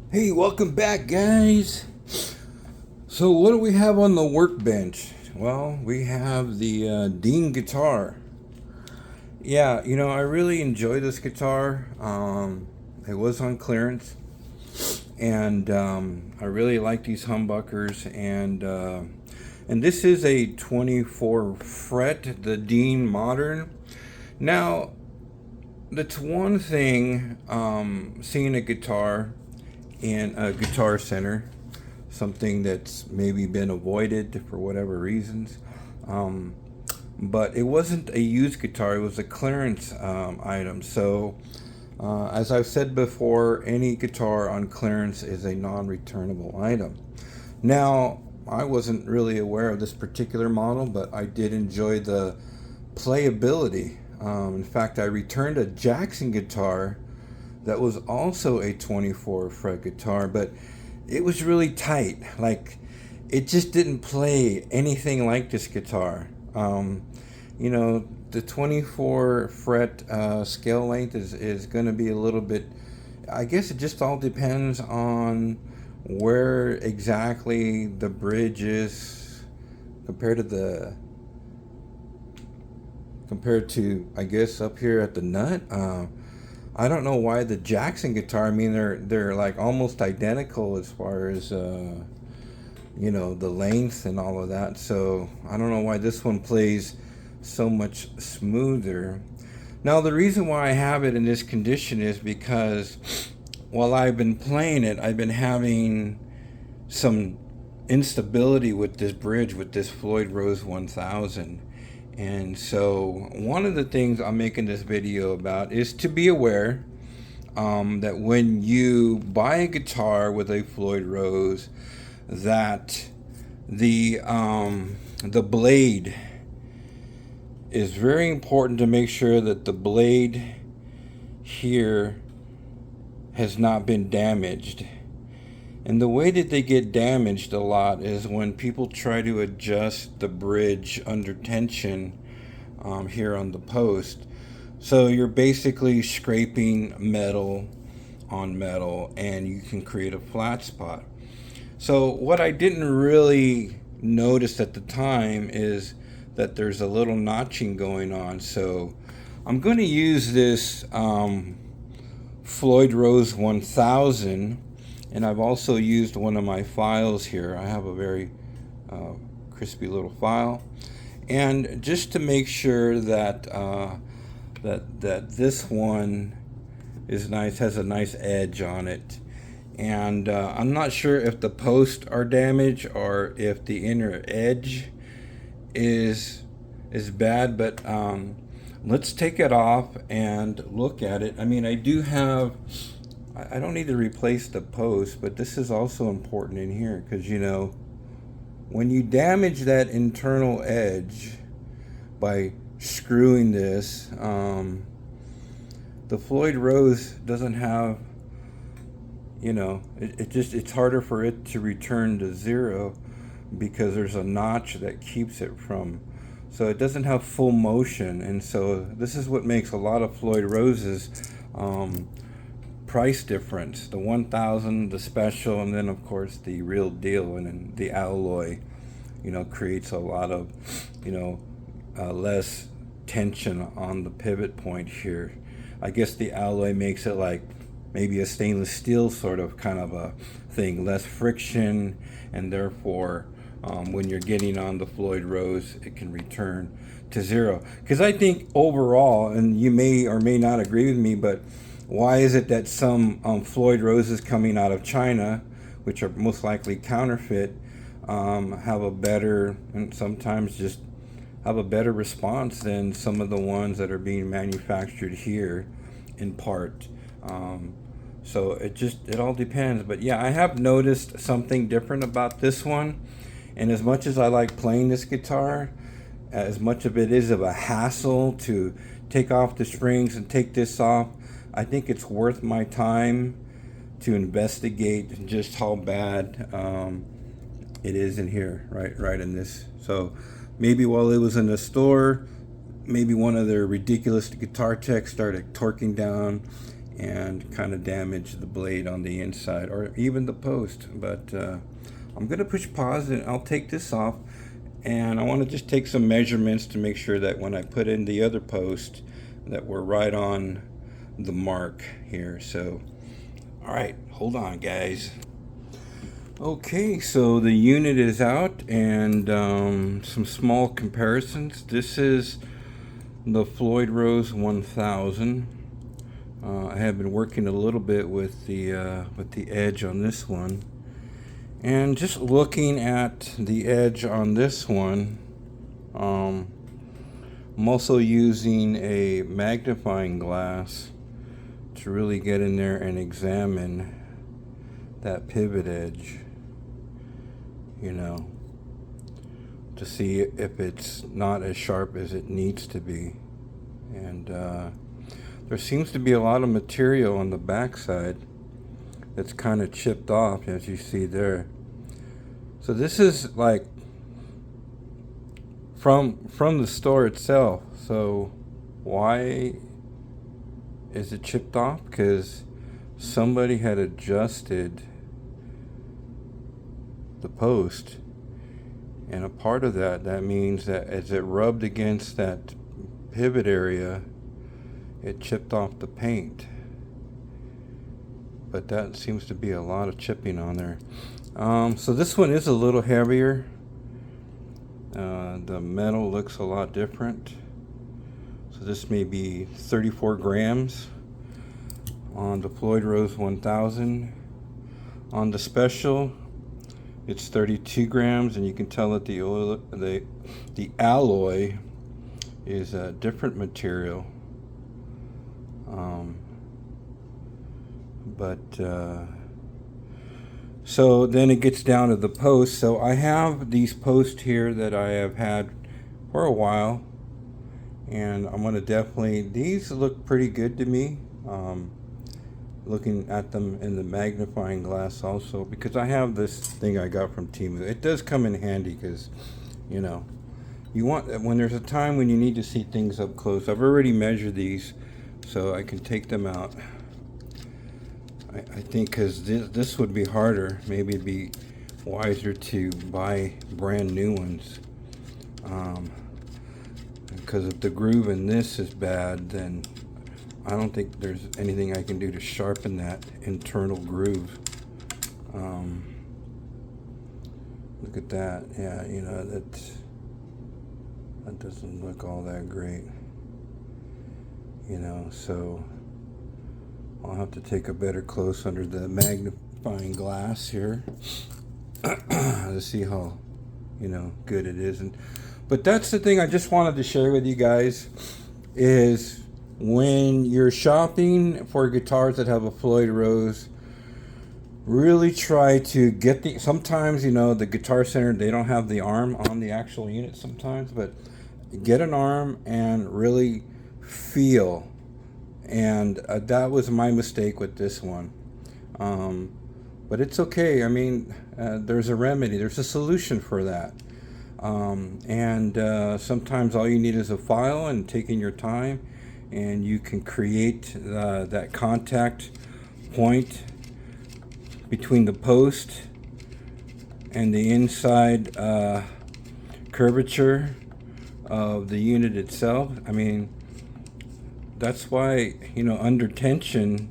Hey, welcome back, guys. So, what do we have on the workbench? Well, we have the Dean guitar. Yeah, I really enjoy this guitar. It was on clearance, and I really like these humbuckers. And this is a 24 fret, the Dean Modern. Now, that's one thing. Seeing a guitar in a guitar center, something that's maybe been avoided for whatever reasons. Um, but it wasn't a used guitar, it was a clearance item. So, as I've said before, any guitar on clearance is a non returnable item. Now, I wasn't really aware of this particular model, but I did enjoy the playability. In fact, I returned a Jackson guitar that was also a 24 fret guitar, but it was really tight. Like, it just didn't play anything like this guitar. The 24 fret scale length is going to be a little bit, I guess it just all depends on where exactly the bridge is compared to I guess up here at the nut. I don't know why the Jackson guitar. I mean, they're like almost identical as far as the length and all of that. So I don't know why this one plays so much smoother. Now the reason why I have it in this condition is because while I've been playing it, I've been having some instability with this bridge with this Floyd Rose 1000. And so one of the things I'm making this video about is to be aware that when you buy a guitar with a Floyd Rose, that the blade is very important to make sure that the blade here has not been damaged. And the way that they get damaged a lot is when people try to adjust the bridge under tension here on the post. So you're basically scraping metal on metal and you can create a flat spot. So what I didn't really notice at the time is that there's a little notching going on. So I'm going to use this Floyd Rose 1000. And I've also used one of my files here. I have a very crispy little file. And just to make sure that that this one is nice, has a nice edge on it. And I'm not sure if the posts are damaged or if the inner edge is bad, but let's take it off and look at it. I mean, I don't need to replace the post, but this is also important in here because, when you damage that internal edge by screwing this, the Floyd Rose doesn't have, it's harder for it to return to zero because there's a notch that keeps it from, so it doesn't have full motion. And so this is what makes a lot of Floyd Roses price difference: the 1000, the special, and then of course the real deal. And then the alloy creates a lot of less tension on the pivot point here. I guess the alloy makes it like maybe a stainless steel sort of kind of a thing, less friction, and therefore when you're getting on the Floyd Rose, it can return to zero. Because I think overall, and you may or may not agree with me, but why is it that some Floyd Roses coming out of China, which are most likely counterfeit, have a better, and sometimes just have a better response than some of the ones that are being manufactured here in part? So it all depends. But yeah, I have noticed something different about this one. And as much as I like playing this guitar, as much of it is of a hassle to take off the strings and take this off, I think it's worth my time to investigate just how bad it is in here, right in this. So maybe while it was in the store, maybe one of their ridiculous guitar techs started torquing down and kind of damage the blade on the inside or even the post. But I'm going to push pause and I'll take this off, and I want to just take some measurements to make sure that when I put in the other post that we're right on the mark here. So all right, hold on guys. Okay, so the unit is out, and some small comparisons. This is the Floyd Rose 1000. I have been working a little bit with the edge on this one, and just looking at the edge on this one, I'm also using a magnifying glass to really get in there and examine that pivot edge, you know, to see if it's not as sharp as it needs to be. And there seems to be a lot of material on the backside that's kind of chipped off, as you see there. So this is like from the store itself. So why is it chipped off? Because somebody had adjusted the post, and a part of that means that as it rubbed against that pivot area, it chipped off the paint. But that seems to be a lot of chipping on there. So this one is a little heavier. The metal looks a lot different. So this may be 34 grams on the Floyd Rose 1000. On the special, it's 32 grams, and you can tell that the alloy is a different material. So then it gets down to the post. So I have these posts here that I have had for a while, and I'm gonna these look pretty good to me. Looking at them in the magnifying glass also, because I have this thing I got from Temu. It does come in handy because, you know, you want, when there's a time when you need to see things up close. I've already measured these, so I can take them out. I think because this would be harder. Maybe it'd be wiser to buy brand new ones. Because if the groove in this is bad, then I don't think there's anything I can do to sharpen that internal groove. Look at that. Yeah, you know, that doesn't look all that great. You know, so I'll have to take a better close under the magnifying glass here to see how, you know, good it is. But that's the thing I just wanted to share with you guys is, when you're shopping for guitars that have a Floyd Rose, really try to get sometimes, you know, the Guitar Center, they don't have the arm on the actual unit sometimes, but get an arm and really feel. And that was my mistake with this one. But it's okay. I mean, there's a remedy. There's a solution for that. Sometimes all you need is a file and taking your time, and you can create that contact point between the post and the inside curvature of the unit itself. I mean, that's why, you know, under tension,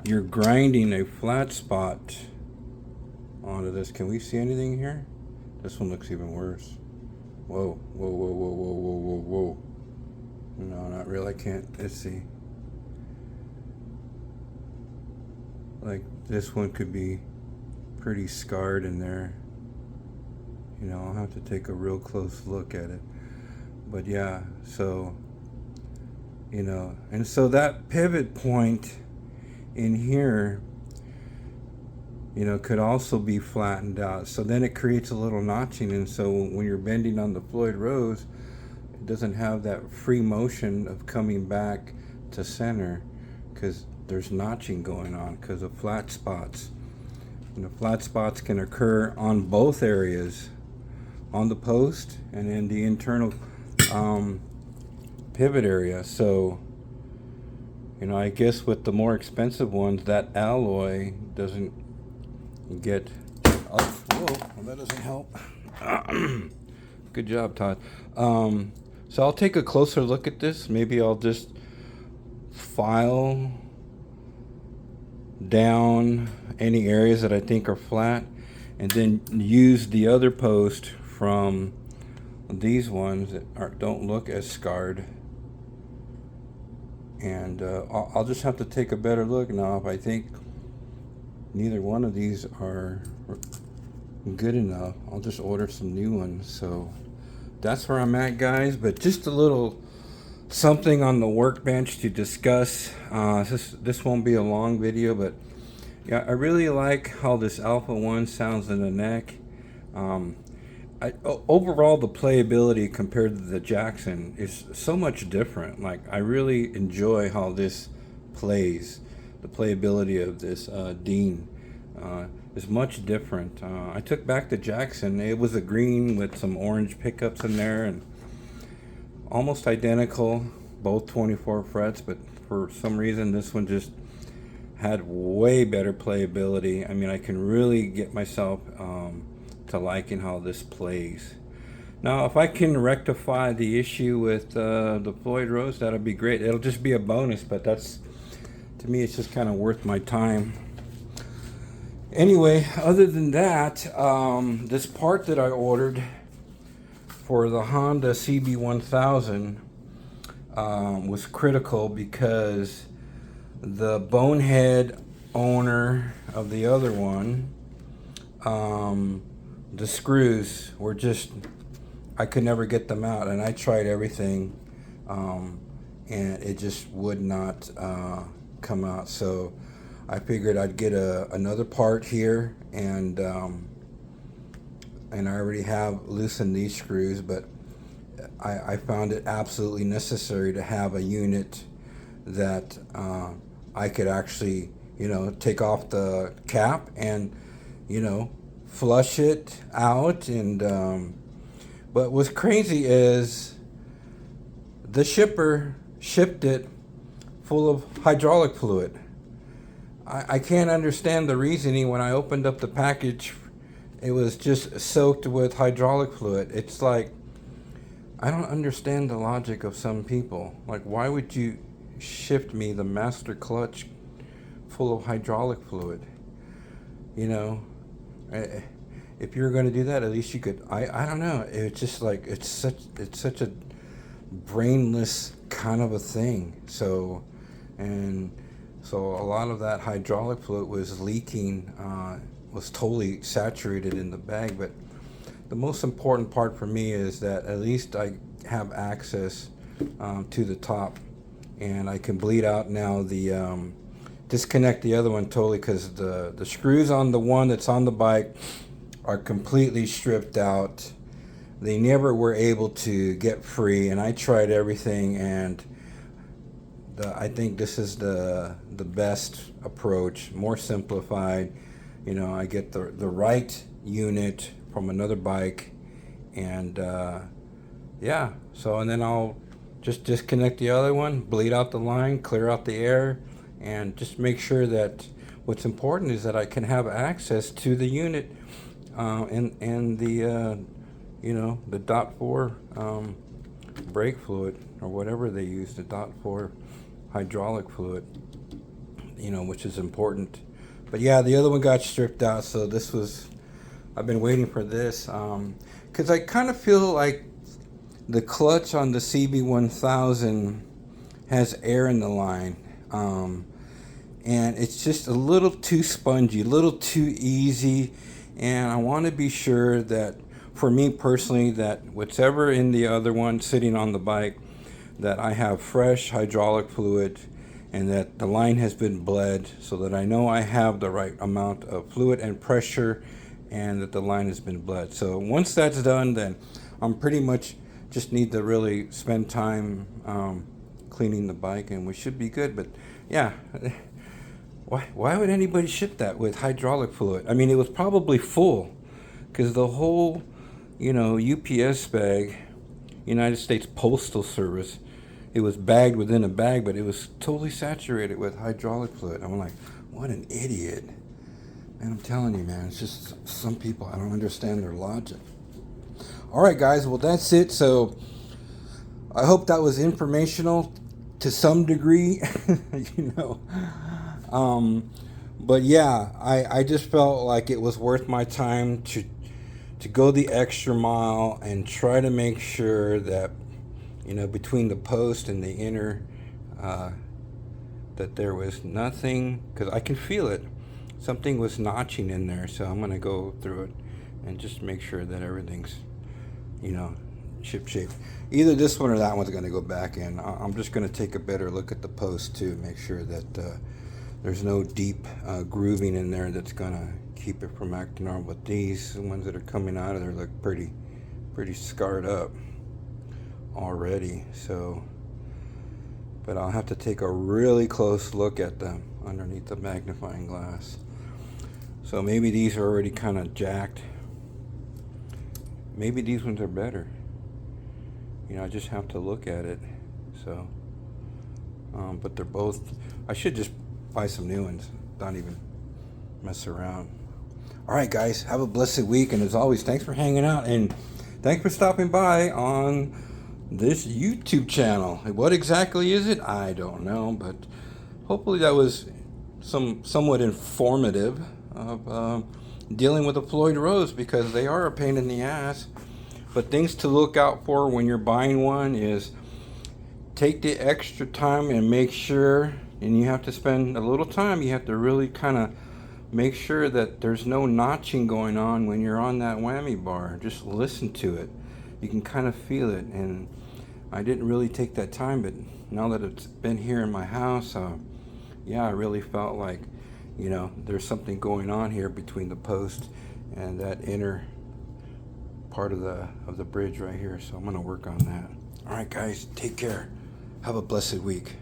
you're grinding a flat spot onto this. Can we see anything here? This one looks even worse. Whoa, whoa, whoa, whoa, whoa, whoa, whoa, whoa. No, not really. I can't. Let's see. Like, this one could be pretty scarred in there. You know, I'll have to take a real close look at it. But yeah, so, you know, and so that pivot point in here, you know, could also be flattened out. So then it creates a little notching. And so when you're bending on the Floyd Rose, it doesn't have that free motion of coming back to center, because there's notching going on because of flat spots. And the flat spots can occur on both areas, on the post and in the internal pivot area. So, You know, I guess with the more expensive ones, that alloy doesn't get. Oh, whoa, well, that doesn't help. Good job, Todd. So I'll take a closer look at this. Maybe I'll just file down any areas that I think are flat, and then use the other post from these ones that don't look as scarred. And I'll just have to take a better look now. If I think neither one of these are good enough, I'll just order some new ones. So that's where I'm at, guys. But just a little something on the workbench to discuss. This won't be a long video, but yeah, I really like how this Alpha 1 sounds in the neck. Overall, the playability compared to the Jackson is so much different. Like, I really enjoy how this plays. The playability of this Dean is much different. I took back the Jackson. It was a green with some orange pickups in there, and almost identical, both 24 frets, but for some reason this one just had way better playability. I mean, I can really get myself to liking how this plays. Now, if I can rectify the issue with the Floyd Rose, that'll be great. It'll just be a bonus, but that's, to me, it's just kind of worth my time. Anyway, other than that, this part that I ordered for the Honda CB1000 was critical because the bonehead owner of the other one, the screws were just, I could never get them out, and I tried everything, and it just would not come out. So I figured I'd get another part here, and I already have loosened these screws, but I found it absolutely necessary to have a unit that I could actually, take off the cap and, flush it out. And but what's crazy is the shipper shipped it full of hydraulic fluid. I can't understand the reasoning. When I opened up the package, it was just soaked with hydraulic fluid. It's like, I don't understand the logic of some people. Like, why would you ship me the master clutch full of hydraulic fluid? If you're going to do that, at least you could. I don't know. It's just like, it's such a brainless kind of a thing. So a lot of that hydraulic fluid was leaking, was totally saturated in the bag. But the most important part for me is that at least I have access to the top, and I can bleed out now the disconnect the other one totally, because the screws on the one that's on the bike are completely stripped out. They never were able to get free, and I tried everything, and I think this is the best approach, more simplified. I get the right unit from another bike, and yeah, so, and then I'll just disconnect the other one, bleed out the line, clear out the air, and just make sure that what's important is that I can have access to the unit and the the .4 brake fluid, or whatever they use, the .4 hydraulic fluid, which is important. But yeah, the other one got stripped out, so this was, I've been waiting for this, because I kind of feel like the clutch on the CB1000 has air in the line, and it's just a little too spongy, a little too easy, and I want to be sure that, for me personally, that whatever in the other one sitting on the bike, that I have fresh hydraulic fluid, and that the line has been bled, so that I know I have the right amount of fluid and pressure, and that the line has been bled. So once that's done, then I'm pretty much just need to really spend time cleaning the bike, and we should be good. But yeah, why would anybody ship that with hydraulic fluid? I mean, it was probably full, because the whole UPS bag, United States Postal Service, it was bagged within a bag, but it was totally saturated with hydraulic fluid. I'm like, what an idiot. And I'm telling you, man, it's just some people, I don't understand their logic. All right, guys, well, that's it. So I hope that was informational to some degree, you know. But yeah, I just felt like it was worth my time to go the extra mile and try to make sure that, you know, between the post and the inner, that there was nothing, because I can feel it. Something was notching in there, so I'm going to go through it and just make sure that everything's, you know, ship shape. Either this one or that one's going to go back in. I'm just going to take a better look at the post too, make sure that there's no deep grooving in there that's going to keep it from acting normal. But these, the ones that are coming out of there, look pretty scarred up already. So, but I'll have to take a really close look at them underneath the magnifying glass. So maybe these are already kind of jacked. Maybe these ones are better. You know, I just have to look at it. So, but they're both, I should just buy some new ones, not even mess around. All right, guys, have a blessed week. And as always, thanks for hanging out. And thanks for stopping by on this YouTube channel. What exactly is it? I don't know, but hopefully that was somewhat informative of dealing with a Floyd Rose, because they are a pain in the ass. But things to look out for when you're buying one is take the extra time and make sure, and you have to spend a little time, you have to really kind of make sure that there's no notching going on when you're on that whammy bar. Just listen to it. You can kind of feel it. And I didn't really take that time, but now that it's been here in my house, yeah, I really felt like, you know, there's something going on here between the post and that inner part of the bridge right here. So I'm going to work on that. All right, guys, take care. Have a blessed week.